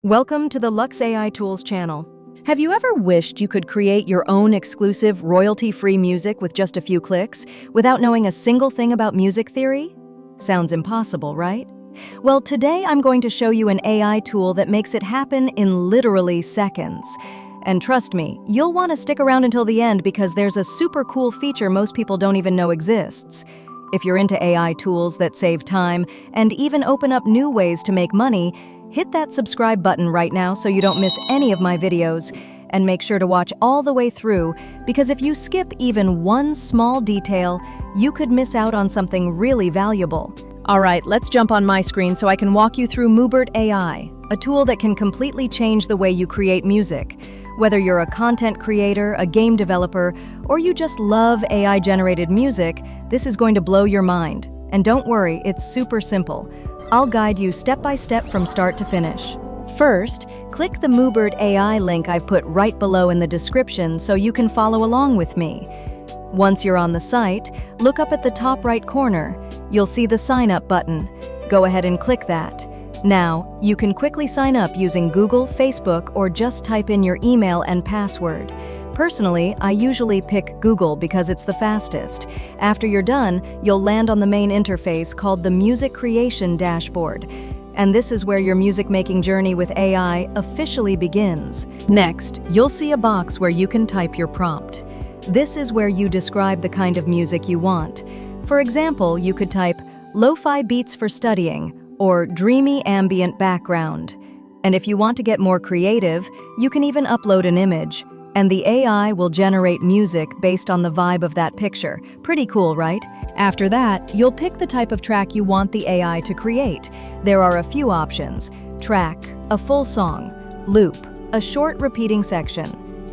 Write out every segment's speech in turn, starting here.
Welcome to the Lux AI Tools channel. Have you ever wished you could create your own exclusive, royalty-free music with just a few clicks, without knowing a single thing about music theory? Sounds impossible, right? Well, today I'm going to show you an AI tool that makes it happen in literally seconds. And trust me, you'll want to stick around until the end because there's a super cool feature most people don't even know exists. If you're into AI tools that save time and even open up new ways to make money, hit that subscribe button right now so you don't miss any of my videos, and make sure to watch all the way through, because if you skip even one small detail, you could miss out on something really valuable. All right, let's jump on my screen so I can walk you through Mubert AI, a tool that can completely change the way you create music. Whether you're a content creator, a game developer, or you just love AI-generated music, this is going to blow your mind. And don't worry, it's super simple. I'll guide you step by step from start to finish. First, click the Mubert AI link I've put right below in the description so you can follow along with me. Once you're on the site, look up at the top right corner. You'll see the Sign Up button. Go ahead and click that. Now, you can quickly sign up using Google, Facebook, or just type in your email and password. Personally, I usually pick Google because it's the fastest. After you're done, you'll land on the main interface called the Music Creation Dashboard. And this is where your music-making journey with AI officially begins. Next, you'll see a box where you can type your prompt. This is where you describe the kind of music you want. For example, you could type, "Lo-fi beats for studying," or "dreamy ambient background." And if you want to get more creative, you can even upload an image. And the AI will generate music based on the vibe of that picture. Pretty cool, right? After that, you'll pick the type of track you want the AI to create. There are a few options: track, a full song; loop, a short repeating section;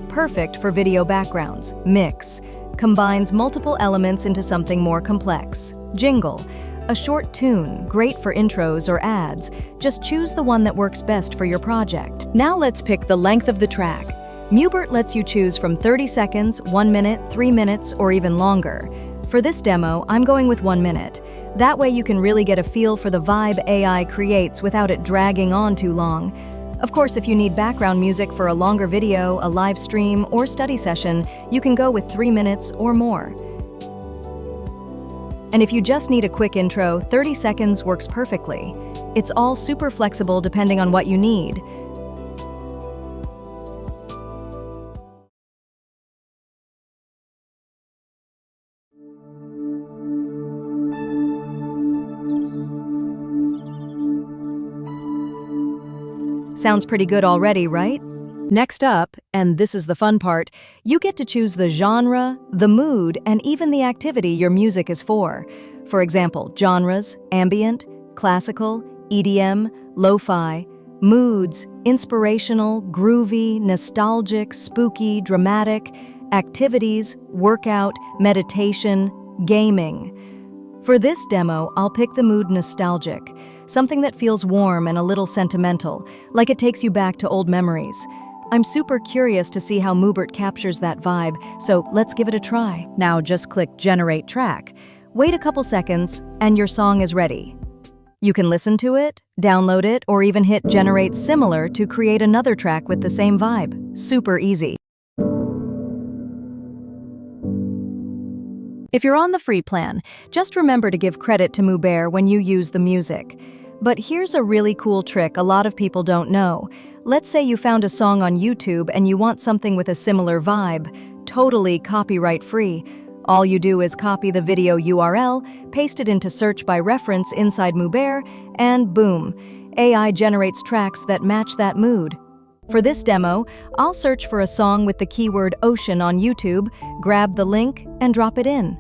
perfect for video backgrounds; mix, combines multiple elements into something more complex; jingle, a short tune, great for intros or ads. Just choose the one that works best for your project. Now let's pick the length of the track. Mubert lets you choose from 30 seconds, 1 minute, 3 minutes, or even longer. For this demo, I'm going with 1 minute. That way you can really get a feel for the vibe AI creates without it dragging on too long. Of course, if you need background music for a longer video, a live stream, or study session, you can go with 3 minutes or more. And if you just need a quick intro, 30 seconds works perfectly. It's all super flexible depending on what you need. Sounds pretty good already, right? Next up, and this is the fun part, you get to choose the genre, the mood, and even the activity your music is for. For example, genres: ambient, classical, EDM, lo-fi; moods: inspirational, groovy, nostalgic, spooky, dramatic; activities: workout, meditation, gaming. For this demo, I'll pick the mood nostalgic, something that feels warm and a little sentimental, like it takes you back to old memories. I'm super curious to see how Mubert captures that vibe, so let's give it a try. Now just click Generate Track. Wait a couple seconds, and your song is ready. You can listen to it, download it, or even hit Generate Similar to create another track with the same vibe. Super easy. If you're on the free plan, just remember to give credit to Mubert when you use the music. But here's a really cool trick a lot of people don't know. Let's say you found a song on YouTube and you want something with a similar vibe, totally copyright-free. All you do is copy the video URL, paste it into search by reference inside Mubert, and boom, AI generates tracks that match that mood. For this demo, I'll search for a song with the keyword ocean on YouTube, grab the link, and drop it in.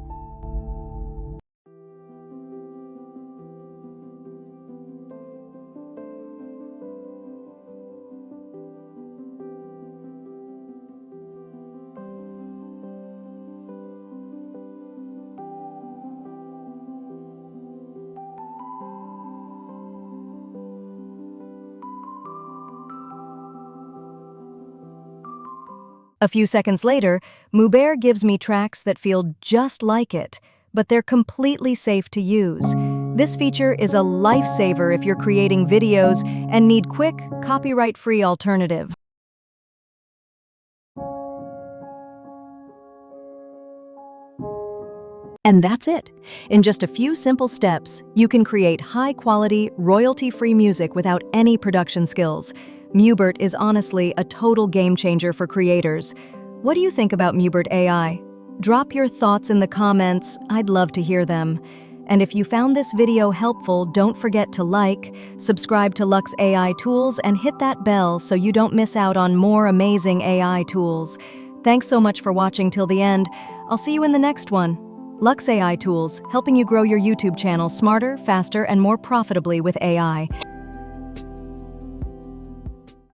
A few seconds later, Mubert gives me tracks that feel just like it, but they're completely safe to use. This feature is a lifesaver if you're creating videos and need quick, copyright-free alternative. And that's it. In just a few simple steps, you can create high-quality, royalty-free music without any production skills. Mubert is honestly a total game-changer for creators. What do you think about Mubert AI? Drop your thoughts in the comments. I'd love to hear them. And if you found this video helpful, don't forget to like, subscribe to Lux AI Tools, and hit that bell so you don't miss out on more amazing AI tools. Thanks so much for watching till the end. I'll see you in the next one. Lux AI Tools, helping you grow your YouTube channel smarter, faster, and more profitably with AI.